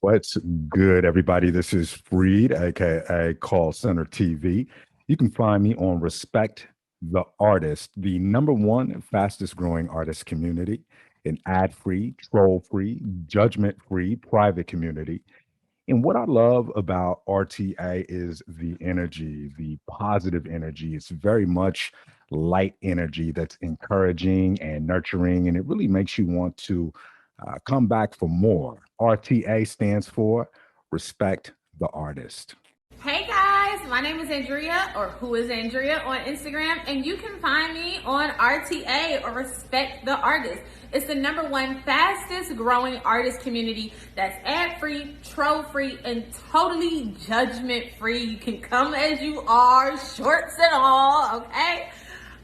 What's good, everybody? This is Freed, aka Call Center TV. You can find me on Respect the Artist, the number one fastest growing artist community, an ad free, troll free, judgment free private community. And what I love about RTA is the energy, the positive energy. It's very much light energy that's encouraging and nurturing, and it really makes you want to come back for more. RTA stands for Respect the Artist. Hey guys, my name is Andrea, or Who is Andrea on Instagram, and you can find me on RTA, or Respect the Artist. It's the number one fastest growing artist community that's ad free, troll free, and totally judgment free. You can come as you are, shorts and all, okay?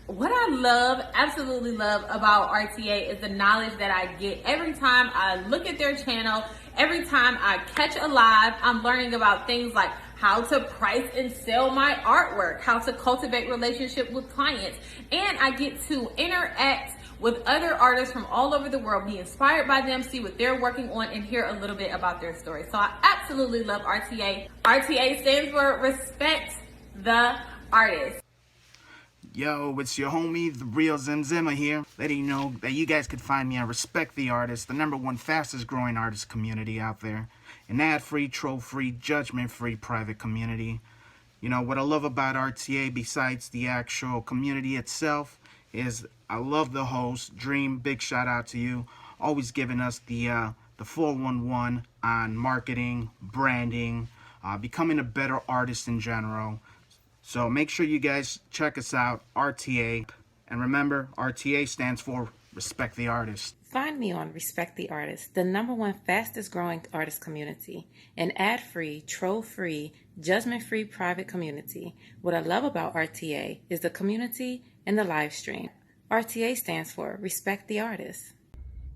What I love, absolutely love about RTA is the knowledge that I get every time I look at their channel. Every time I catch a live, I'm learning about things like how to price and sell my artwork, how to cultivate relationship with clients, and I get to interact with other artists from all over the world, be inspired by them, see what they're working on, and hear a little bit about their story. So I absolutely love RTA. RTA stands for Respect the Artist. Yo, it's your homie, the real Zimzima here, letting you know that you guys could find me on Respect the Artist, the number one fastest growing artist community out there. An ad-free, troll-free, judgment-free private community. You know, what I love about RTA, besides the actual community itself, is I love the host, Dream, big shout out to you, always giving us the 411 on marketing, branding, becoming a better artist in general. So make sure you guys check us out, RTA. And remember, RTA stands for Respect the Artist. Find me on Respect the Artist, the number one fastest growing artist community, an ad-free, troll-free, judgment-free private community. What I love about RTA is the community and the live stream. RTA stands for Respect the Artist.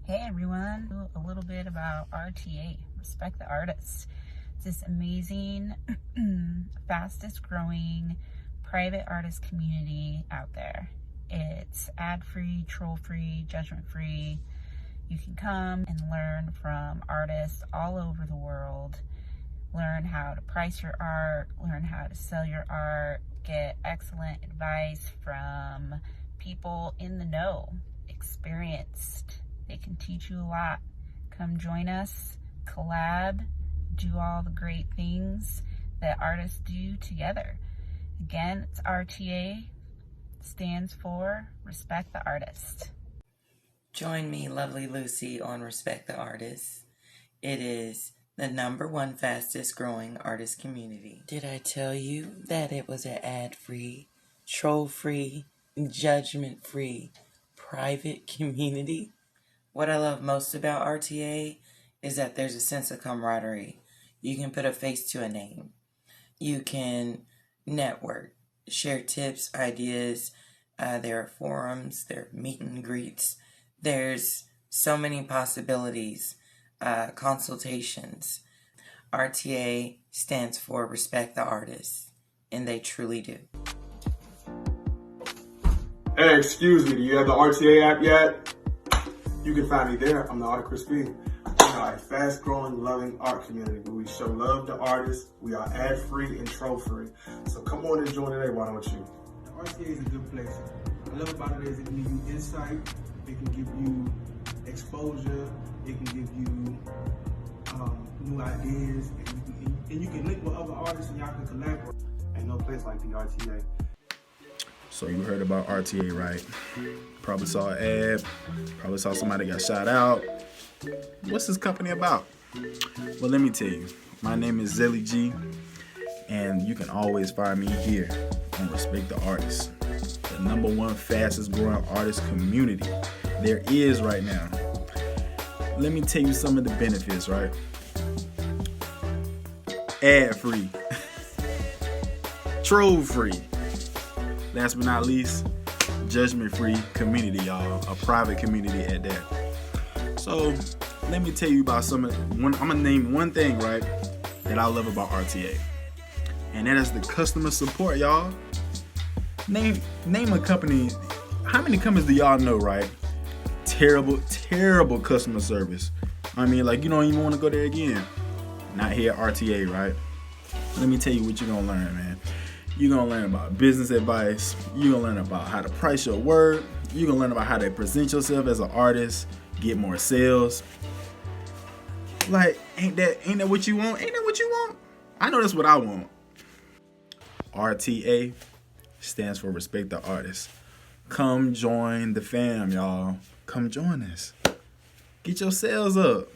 Hey everyone, a little bit about RTA, Respect the Artist. It's this amazing, fastest growing private artist community out there. It's ad-free, troll-free, judgment-free. You can come and learn from artists all over the world, learn how to price your art, learn how to sell your art, get excellent advice from people in the know, experienced. They can teach you a lot. Come join us, collab, do all the great things that artists do together. Again, it's RTA, stands for Respect the Artist. Join me, lovely Lucy, on Respect the Artist. It is the number one fastest growing artist community. Did I tell you that it was an ad-free, troll-free, judgment-free, private community? What I love most about RTA is that there's a sense of camaraderie. You can put a face to a name. You can network, share tips, ideas. There are forums, there are meet and greets. There's so many possibilities, consultations. RTA stands for Respect the Artist, and they truly do. Hey, excuse me, do you have the RTA app yet? You can find me there. I'm the Art Crispy. We are a fast-growing, loving art community where we show love to artists. We are ad-free and troll-free. So come on and join today, why don't you? The RTA is a good place. What I love about it is it can give you insight, it can give you exposure, it can give you new ideas, and you can link with other artists and y'all can collaborate. Ain't no place like the RTA. So you heard about RTA, right? Probably saw an ad, probably saw somebody got shot out. What's this company about? Well, let me tell you. My name is Zelly G, and you can always find me here on Respect the Artist, the number one fastest growing artist community there is right now. Let me tell you some of the benefits, right? Ad-free, troll-free, last but not least, judgment-free community, y'all. A private community at that. So let me tell you about I'm gonna name one thing, right, that I love about RTA, and that is the customer support, y'all. Name a company. How many companies do y'all know, right? Terrible customer service. I mean, like, you don't even want to go there again. not here at RTA, right? Let me tell you what you're gonna learn, man. You're gonna learn about business advice. You're gonna learn about how to price your work. You're gonna learn about how to present yourself as an artist, get more sales. Like, ain't that what you want? Ain't that what you want? I know that's what I want. RTA stands for Respect the Artist. Come join the fam, y'all. Come join us. Get your sales up.